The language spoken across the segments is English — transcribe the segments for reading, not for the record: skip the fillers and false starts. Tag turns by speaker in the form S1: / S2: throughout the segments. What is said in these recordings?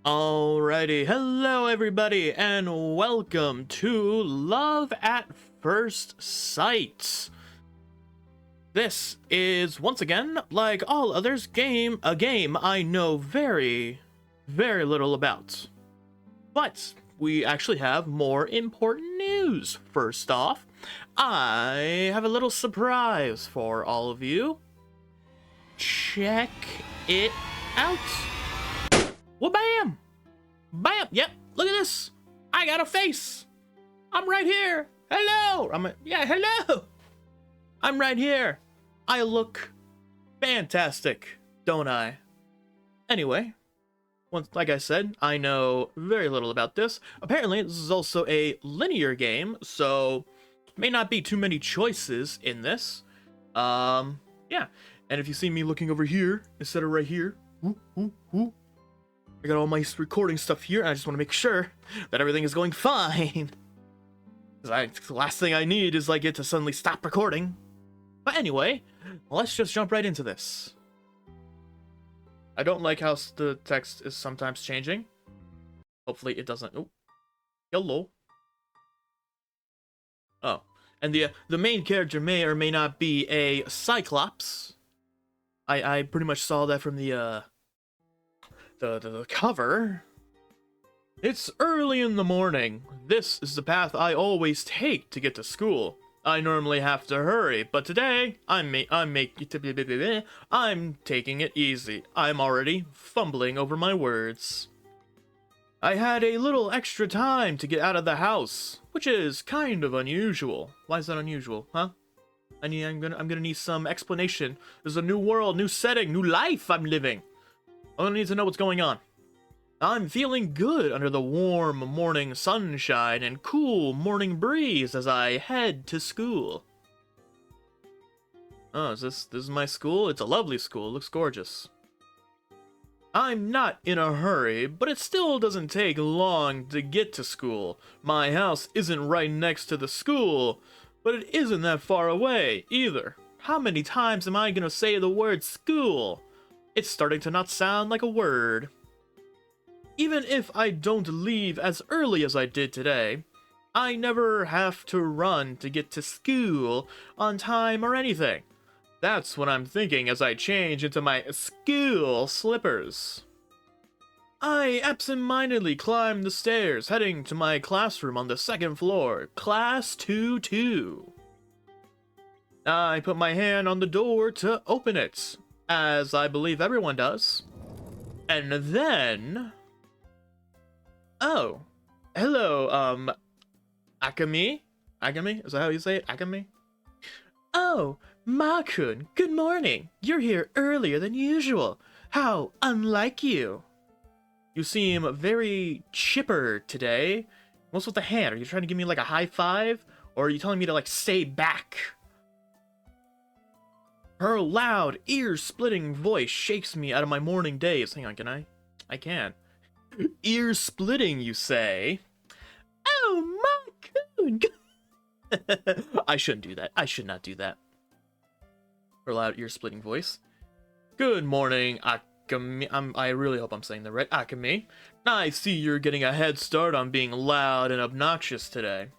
S1: Alrighty, hello everybody, and welcome to Love at First Sight. This is, once again, like all others, a game I know very, very little about. But we actually have more important news. First off, I have a little surprise for all of you. Check it out. Well, bam! Bam! Yep, look at this. I got a face. I'm right here. Hello. Hello. I'm right here. I look fantastic, don't I? Anyway, like I said, I know very little about this. Apparently, this is also a linear game, so may not be too many choices in this. Yeah. And if you see me looking over here instead of right here, I got all my recording stuff here, and I just want to make sure that everything is going fine. Because the last thing I need is like it to suddenly stop recording. But anyway, let's just jump right into this. I don't like how the text is sometimes changing. Hopefully it doesn't. Oh, hello. Oh, and the main character may or may not be a Cyclops. I pretty much saw that from the cover. It's early in the morning. This is the path I always take to get to school. I normally have to hurry, but today I'm taking it easy. I'm already fumbling over my words. I had a little extra time to get out of the house, which is kind of unusual. Why is that unusual, huh? I'm gonna need some explanation. There's a new world, new setting, new life I'm living. I'm gonna need to know what's going on. I'm feeling good under the warm morning sunshine and cool morning breeze as I head to school. Oh, this is my school? It's a lovely school. It looks gorgeous. I'm not in a hurry, but it still doesn't take long to get to school. My house isn't right next to the school, but it isn't that far away either. How many times am I gonna say the word school? It's starting to not sound like a word. Even if I don't leave as early as I did today, I never have to run to get to school on time or anything. That's what I'm thinking as I change into my school slippers. I absentmindedly climb the stairs, heading to my classroom on the second floor, Class 2-2. I put my hand on the door to open it, as I believe everyone does. And then... Oh, hello, Akemi? Akemi? Is that how you say it? Akemi? Oh, Ma-kun, good morning. You're here earlier than usual. How unlike you. You seem very chipper today. What's with the hand? Are you trying to give me like a high five? Or are you telling me to like stay back? Her loud, ear-splitting voice shakes me out of my morning daze. Hang on, can I? I can. Ear-splitting, you say? Oh, Ma-kun! I shouldn't do that. I should not do that. Her loud, ear-splitting voice. Good morning, Akemi. I really hope I'm saying that right. Akemi. I see you're getting a head start on being loud and obnoxious today.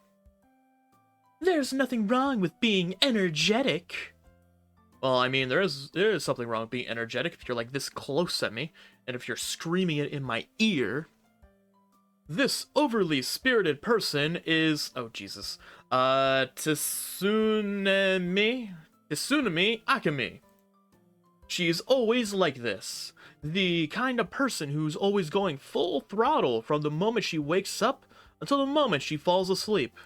S1: There's nothing wrong with being energetic. Well, I mean, there is something wrong with being energetic if you're like this close at me, and if you're screaming it in my ear. This overly spirited person is, oh Jesus, Tsunemi Akemi. She's always like this, the kind of person who's always going full throttle from the moment she wakes up until the moment she falls asleep.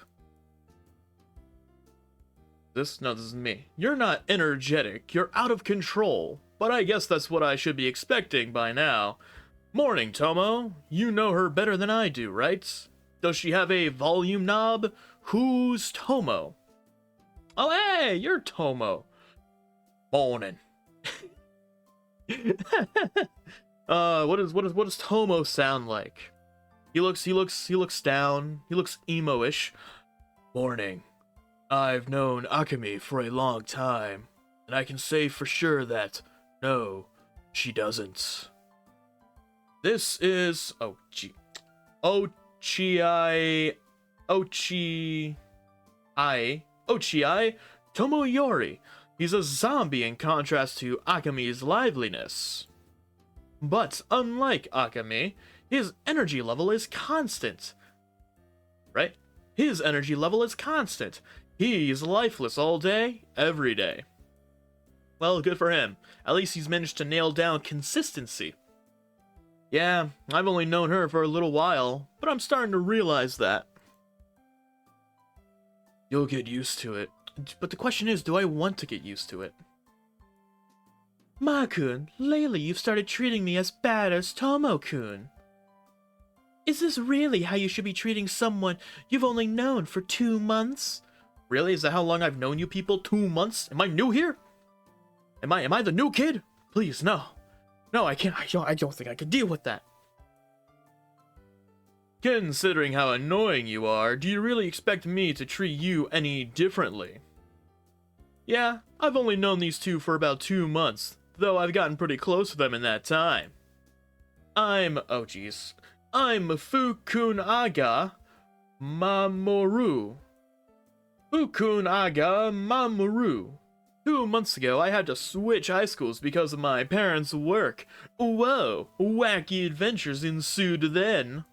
S1: No, this is me. You're not energetic, you're out of control. But I guess that's what I should be expecting by now. Morning, Tomo. You know her better than I do, right? Does she have a volume knob? Who's Tomo? Oh, hey, you're Tomo. Morning. What does Tomo sound like? He looks down. He looks emo-ish. Morning. I've known Akemi for a long time, and I can say for sure that, no, She doesn't. This is Ochiai Tomoyori. He's a zombie in contrast to Akami's liveliness. But unlike Akami, his energy level is constant. Right? His energy level is constant. He's lifeless all day, every day. Well, good for him. At least he's managed to nail down consistency. Yeah, I've only known her for a little while, but I'm starting to realize that. You'll get used to it. But the question is, do I want to get used to it? Ma-kun, lately you've started treating me as bad as Tomo-kun. Is this really how you should be treating someone you've only known for 2 months? Really? Is that how long I've known you people? 2 months? Am I new here? Am I the new kid? Please, no. No, I can't. I don't think I can deal with that. Considering how annoying you are, do you really expect me to treat you any differently? Yeah, I've only known these two for about 2 months, though I've gotten pretty close to them in that time. I'm Fukunaga Mamoru. Fukunaga Mamoru. 2 months ago, I had to switch high schools because of my parents' work. Whoa, wacky adventures ensued then.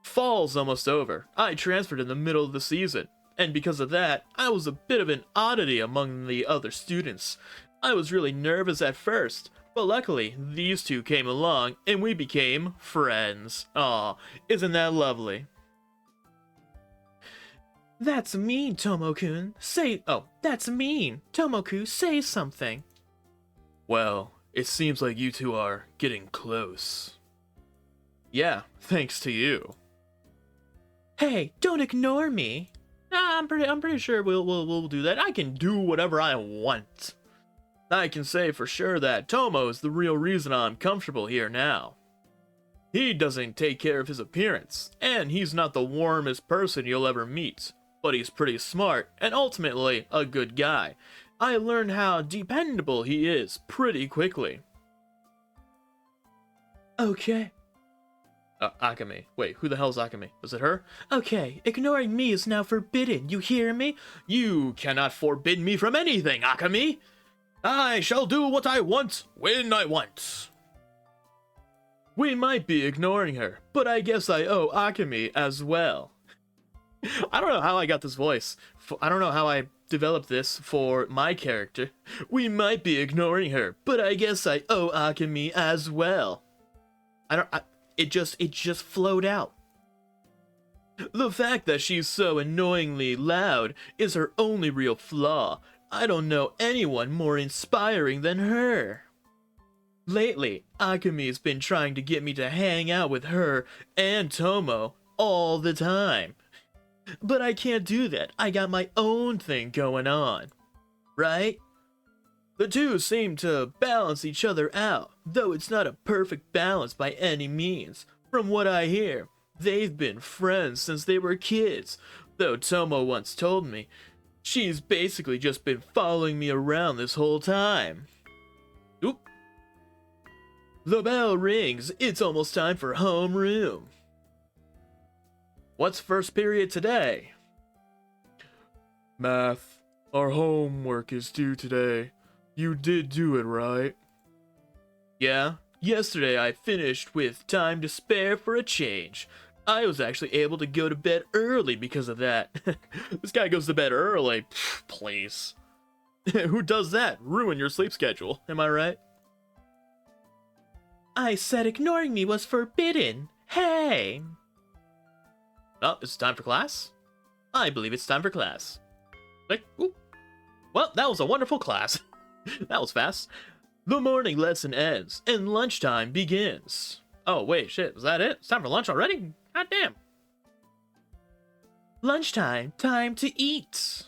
S1: Fall's almost over. I transferred in the middle of the season, and because of that, I was a bit of an oddity among the other students. I was really nervous at first, but luckily, these two came along, and we became friends. Aw, isn't that lovely? That's mean, Tomo-kun. That's mean. Tomo-kun, say something. Well, it seems like you two are getting close. Yeah, thanks to you. Hey, don't ignore me. Nah, I'm pretty sure we'll do that. I can do whatever I want. I can say for sure that Tomo is the real reason I'm comfortable here now. He doesn't take care of his appearance, and he's not the warmest person you'll ever meet. But he's pretty smart, and ultimately, a good guy. I learned how dependable he is pretty quickly. Okay. Akami. Wait, who the hell's Akami? Was it her? Okay, ignoring me is now forbidden, you hear me? You cannot forbid me from anything, Akami! I shall do what I want, when I want. We might be ignoring her, but I guess I owe Akami as well. I don't know how I got this voice. I don't know how I developed this for my character. We might be ignoring her, but I guess I owe Akami as well. It just flowed out. The fact that she's so annoyingly loud is her only real flaw. I don't know anyone more inspiring than her. Lately, Akami's been trying to get me to hang out with her and Tomo all the time. But I can't do that. I got my own thing going on. Right? The two seem to balance each other out, though it's not a perfect balance by any means. From what I hear, they've been friends since they were kids, though Tomo once told me she's basically just been following me around this whole time. Oop. The bell rings. It's almost time for homeroom. What's first period today? Math. Our homework is due today. You did do it, right? Yeah. Yesterday I finished with time to spare for a change. I was actually able to go to bed early because of that. This guy goes to bed early. Pfft, please. Who does that? Ruin your sleep schedule. Am I right? I said ignoring me was forbidden. Hey! Oh, it's time for class? I believe it's time for class. Like, ooh. Well, that was a wonderful class. That was fast. The morning lesson ends, and lunchtime begins. Oh, wait, shit, was that it? It's time for lunch already? God damn. Lunchtime, time to eat.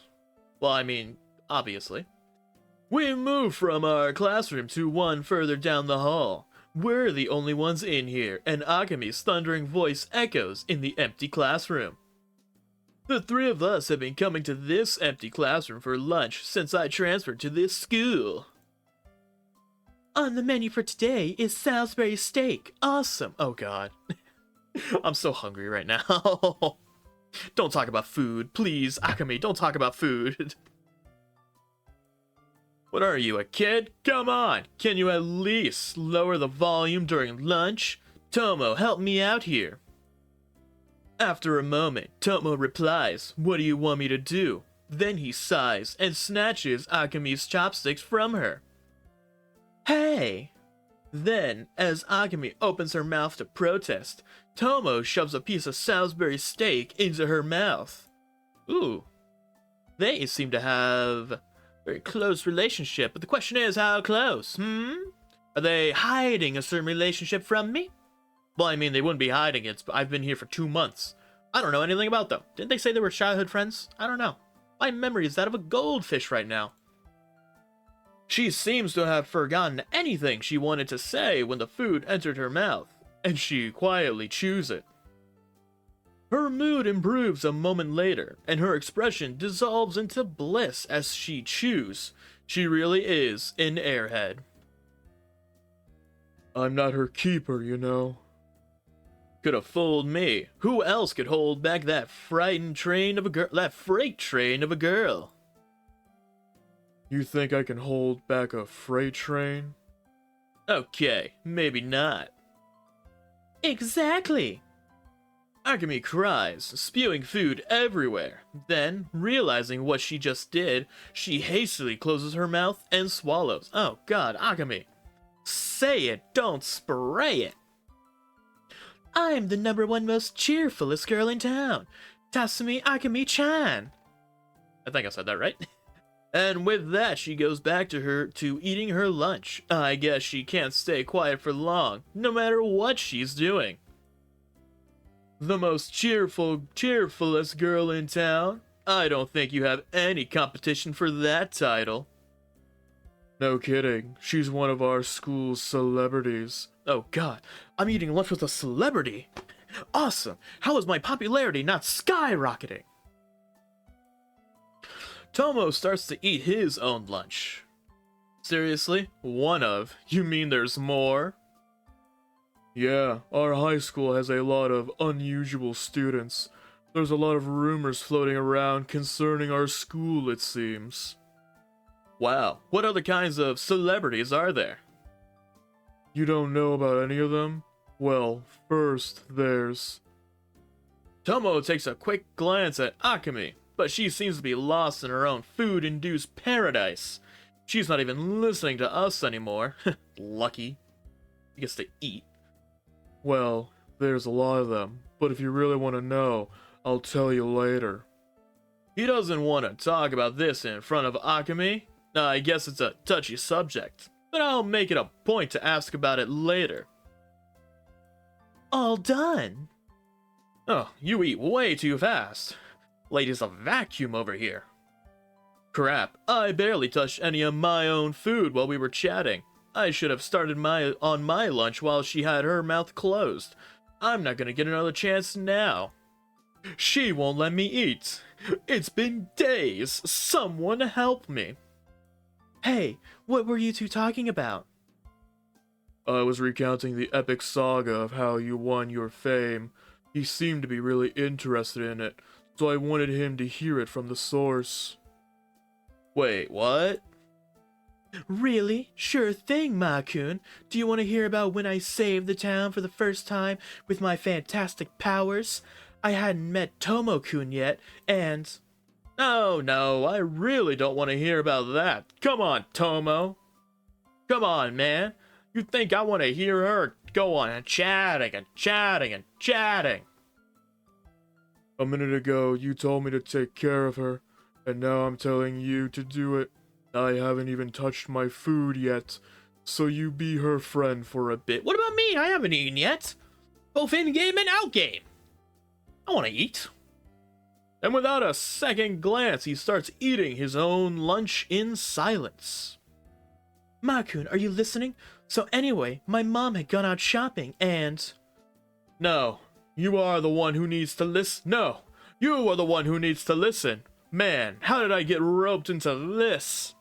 S1: Well, I mean, obviously. We move from our classroom to one further down the hall. We're the only ones in here, and Akami's thundering voice echoes in the empty classroom. The three of us have been coming to this empty classroom for lunch since I transferred to this school. On the menu for today is Salisbury steak. Awesome. Oh god. I'm so hungry right now. Don't talk about food. Please, Akame, don't talk about food. What are you, a kid? Come on! Can you at least lower the volume during lunch? Tomo, help me out here. After a moment, Tomo replies, "What do you want me to do?" Then he sighs and snatches Akame's chopsticks from her. Hey! Then, as Akame opens her mouth to protest, Tomo shoves a piece of Salisbury steak into her mouth. Ooh. They seem to have a very close relationship, but the question is, how close, Are they hiding a certain relationship from me? Well, I mean, they wouldn't be hiding it, but I've been here for 2 months. I don't know anything about them. Didn't they say they were childhood friends? I don't know. My memory is that of a goldfish right now. She seems to have forgotten anything she wanted to say when the food entered her mouth, and she quietly chews it. Her mood improves a moment later, and her expression dissolves into bliss as she chews. She really is an airhead. I'm not her keeper, you know. Could have fooled me. Who else could hold back that freight train of a girl? You think I can hold back a freight train? Okay, maybe not. Exactly! Akame cries, spewing food everywhere. Then, realizing what she just did, she hastily closes her mouth and swallows. Oh god, Akame. Say it, don't spray it. I'm the #1 most cheerfulest girl in town. Tasumi Akame-chan. I think I said that right. And with that, she goes back to eating her lunch. I guess she can't stay quiet for long, no matter what she's doing. The most cheerfulest girl in town? I don't think you have any competition for that title. No kidding, she's one of our school's celebrities. Oh god, I'm eating lunch with a celebrity? Awesome! How is my popularity not skyrocketing? Tomo starts to eat his own lunch. Seriously? One of? You mean there's more? Yeah, our high school has a lot of unusual students. There's a lot of rumors floating around concerning our school, it seems. Wow, what other kinds of celebrities are there? You don't know about any of them? Well, first there's... Tomo takes a quick glance at Akame, but she seems to be lost in her own food-induced paradise. She's not even listening to us anymore. Lucky. She gets to eat. Well, there's a lot of them, but if you really want to know, I'll tell you later. He doesn't want to talk about this in front of Akame. I guess it's a touchy subject, but I'll make it a point to ask about it later. All done. Oh, you eat way too fast. Lady's a vacuum over here. Crap, I barely touched any of my own food while we were chatting. I should have started on my lunch while she had her mouth closed. I'm not gonna get another chance now. She won't let me eat. It's been days. Someone help me. Hey, what were you two talking about? I was recounting the epic saga of how you won your fame. He seemed to be really interested in it, so I wanted him to hear it from the source. Wait, what? Really? Sure thing, Ma-kun. Do you want to hear about when I saved the town for the first time with my fantastic powers? I hadn't met Tomo-kun yet, and... Oh, no, I really don't want to hear about that. Come on, Tomo. Come on, man. You think I want to hear her go on and chatting and chatting and chatting? A minute ago, you told me to take care of her, and now I'm telling you to do it. I haven't even touched my food yet, so you be her friend for a bit. What about me? I haven't eaten yet. Both in-game and out-game. I want to eat. And without a second glance, he starts eating his own lunch in silence. Ma-kun, are you listening? So anyway, my mom had gone out shopping and... No, you are the one who needs to listen. No, you are the one who needs to listen. Man, how did I get roped into this?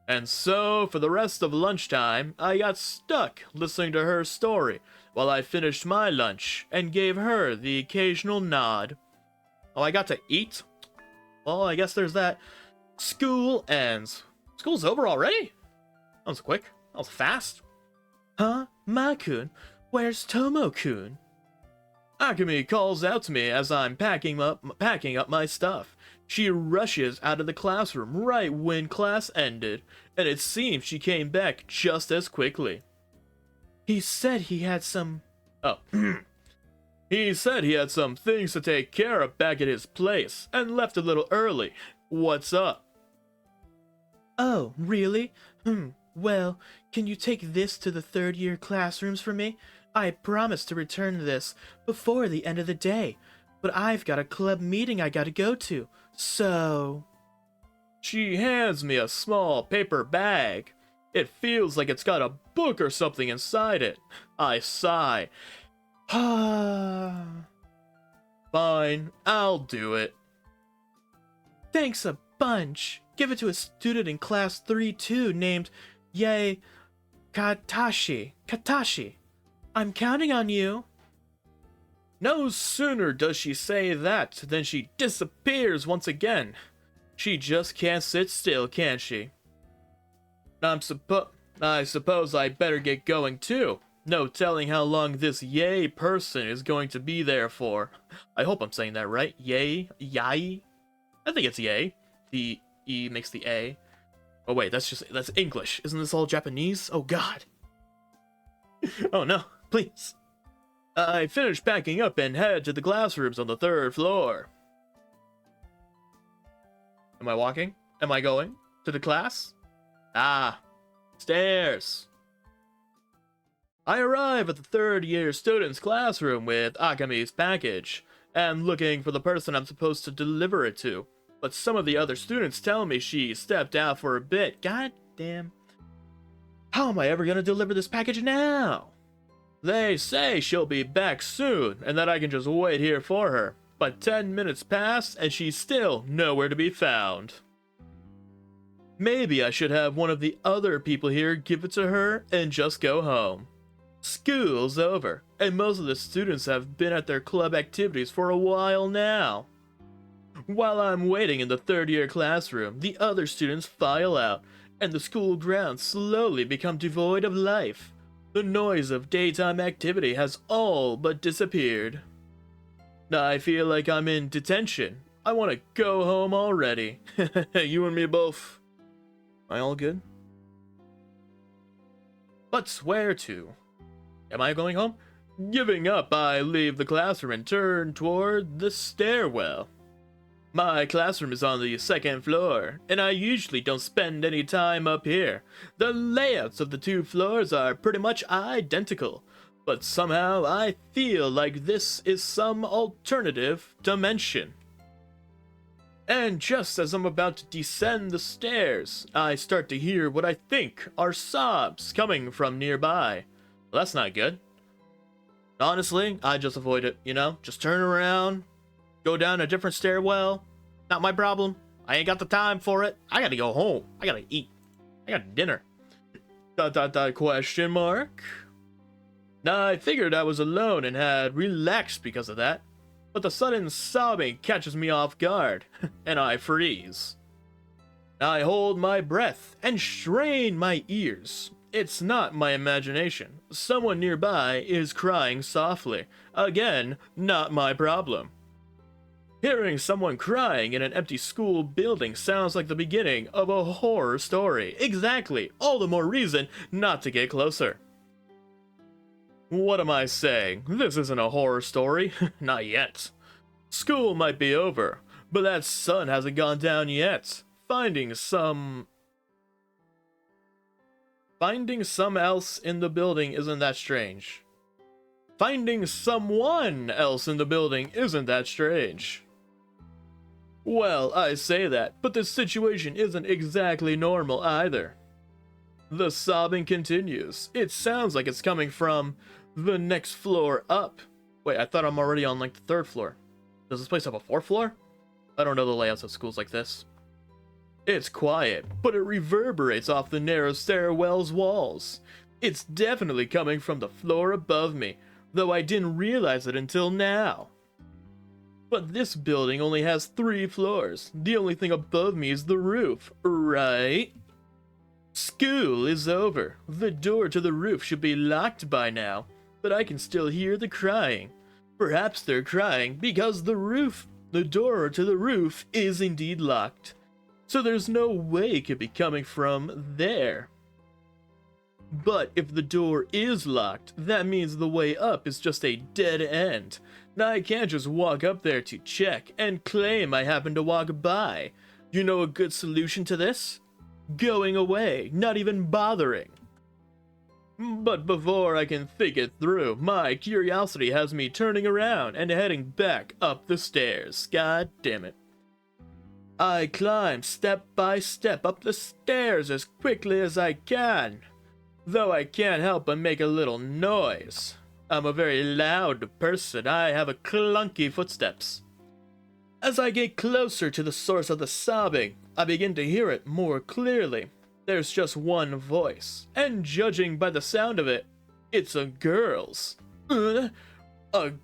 S1: And so, for the rest of lunchtime, I got stuck listening to her story while I finished my lunch and gave her the occasional nod. Oh, I got to eat? Well, I guess there's that. School ends. School's over already? That was quick. That was fast. Huh? Ma-kun? Where's Tomo-kun? Akemi calls out to me as I'm packing up my stuff. She rushes out of the classroom right when class ended, and it seems she came back just as quickly. He said he had some... Oh. He said he had some things to take care of back at his place, and left a little early. What's up? Oh, really? Well, can you take this to the third-year classrooms for me? I promised to return this before the end of the day, but I've got a club meeting I gotta go to, so... She hands me a small paper bag. It feels like it's got a book or something inside it. I sigh. Fine, I'll do it. Thanks a bunch. Give it to a student in class 3-2 named Yae Katashi. I'm counting on you. No sooner does she say that than she disappears once again. She just can't sit still, can she? I suppose I better get going too. No telling how long this Yay person is going to be there for. I hope I'm saying that right. Yay? Yai? I think it's Yay. The E makes the A. Oh wait, that's English. Isn't this all Japanese? Oh god. Oh no, please. I finish packing up and head to the classrooms on the 3rd floor. Am I walking? Am I going to the class? Ah, stairs. I arrive at the 3rd-year student's classroom with Akami's package, and looking for the person I'm supposed to deliver it to. But some of the other students tell me she stepped out for a bit. God damn. How am I ever gonna deliver this package now? They say she'll be back soon, and that I can just wait here for her. But 10 minutes pass, and she's still nowhere to be found. Maybe I should have one of the other people here give it to her and just go home. School's over, and most of the students have been at their club activities for a while now. While I'm waiting in the 3rd-year classroom, the other students file out, and the school grounds slowly become devoid of life. The noise of daytime activity has all but disappeared. I feel like I'm in detention. I want to go home already. You and me both. Am I all good? But where to? Am I going home? Giving up, I leave the classroom and turn toward the stairwell. My classroom is on the 2nd floor, and I usually don't spend any time up here. The layouts of the 2 floors are pretty much identical, but somehow I feel like this is some alternative dimension. And just as I'm about to descend the stairs, I start to hear what I think are sobs coming from nearby. Well, that's not good. Honestly, I just avoid it, you know? Just turn around, go down a different stairwell. Not my problem. I ain't got the time for it. I gotta go home. I gotta eat. I got dinner. ... question mark? Now, I figured I was alone and had relaxed because of that. But the sudden sobbing catches me off guard, and I freeze. I hold my breath and strain my ears. It's not my imagination. Someone nearby is crying softly. Again, not my problem. Hearing someone crying in an empty school building sounds like the beginning of a horror story. Exactly. All the more reason not to get closer. What am I saying? This isn't a horror story. Not yet. School might be over, but that sun hasn't gone down yet. Finding some else in the building isn't that strange. Finding someone else in the building isn't that strange. Well, I say that, but this situation isn't exactly normal either. The sobbing continues. It sounds like it's coming from the next floor up. Wait, I thought I'm already on like the 3rd floor. Does this place have a 4th floor? I don't know the layouts of schools like this. It's quiet, but it reverberates off the narrow stairwell's walls. It's definitely coming from the floor above me, though I didn't realize it until now. But this building only has 3 floors. The only thing above me is the roof, right? School is over. The door to the roof should be locked by now, but I can still hear the crying. Perhaps they're crying because the door to the roof is indeed locked. So there's no way it could be coming from there. But if the door is locked, that means the way up is just a dead end. Now I can't just walk up there to check and claim I happened to walk by. You know a good solution to this? Going away, not even bothering. But before I can think it through, my curiosity has me turning around and heading back up the stairs. God damn it. I climb step by step up the stairs as quickly as I can, though I can't help but make a little noise. I'm a very loud person. I have a clunky footsteps. As I get closer to the source of the sobbing, I begin to hear it more clearly. There's just one voice, and judging by the sound of it, it's a girl's. A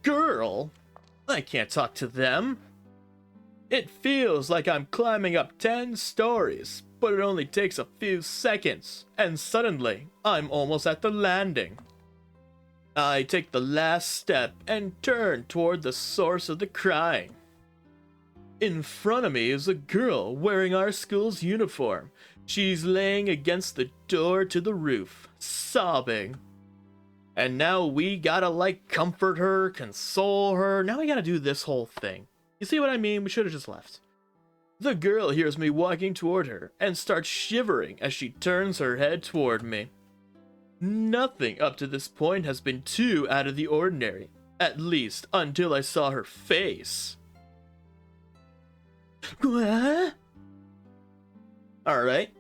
S1: girl? I can't talk to them. It feels like I'm climbing up 10 stories, but it only takes a few seconds, and suddenly, I'm almost at the landing. I take the last step and turn toward the source of the crying. In front of me is a girl wearing our school's uniform. She's laying against the door to the roof, sobbing. And now we gotta, comfort her, console her. Now we gotta do this whole thing. You see what I mean? We should have just left. The girl hears me walking toward her and starts shivering as she turns her head toward me. Nothing up to this point has been too out of the ordinary, at least until I saw her face. What? Alright.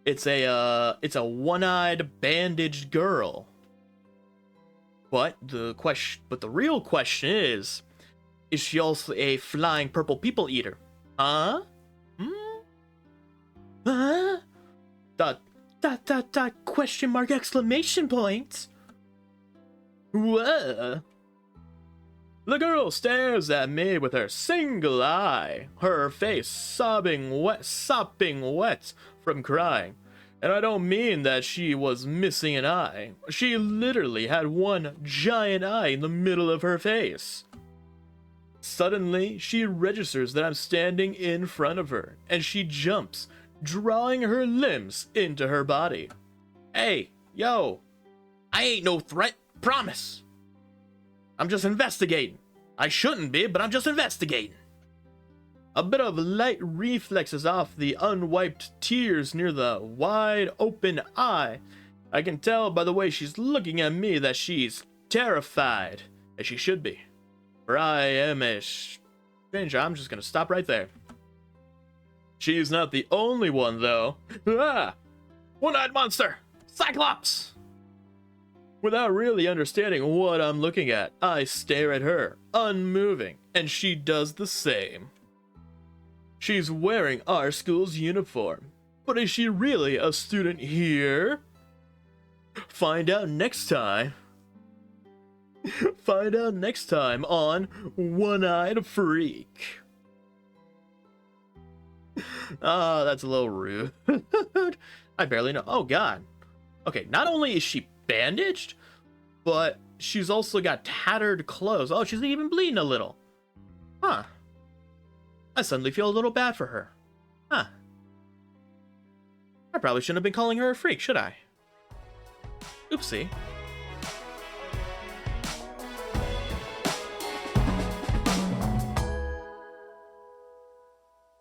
S1: It's a one-eyed bandaged girl. But the real question is she also a flying purple people eater? Huh? Huh? Question mark exclamation point. Whoa. The girl stares at me with her single eye, her face sopping wet from crying. And I don't mean that she was missing an eye. She literally had one giant eye in the middle of her face. Suddenly, she registers that I'm standing in front of her, and she jumps, drawing her limbs into her body. Hey, yo, I ain't no threat, promise. I'm just investigating. I shouldn't be, but I'm just investigating. A bit of light reflexes off the unwiped tears near the wide open eye. I can tell by the way she's looking at me that she's terrified, as she should be. For I am a stranger. I'm just gonna stop right there. She's not the only one, though. Ah! One-eyed monster! Cyclops! Without really understanding what I'm looking at, I stare at her, unmoving, and she does the same. She's wearing our school's uniform, but is she really a student here? Find out next time. Find out next time on One-Eyed Freak. Ah, that's a little rude. I barely know. Oh, God. Okay, not only is she bandaged, but she's also got tattered clothes. Oh, she's even bleeding a little. Huh. I suddenly feel a little bad for her. Huh. I probably shouldn't have been calling her a freak, should I? Oopsie.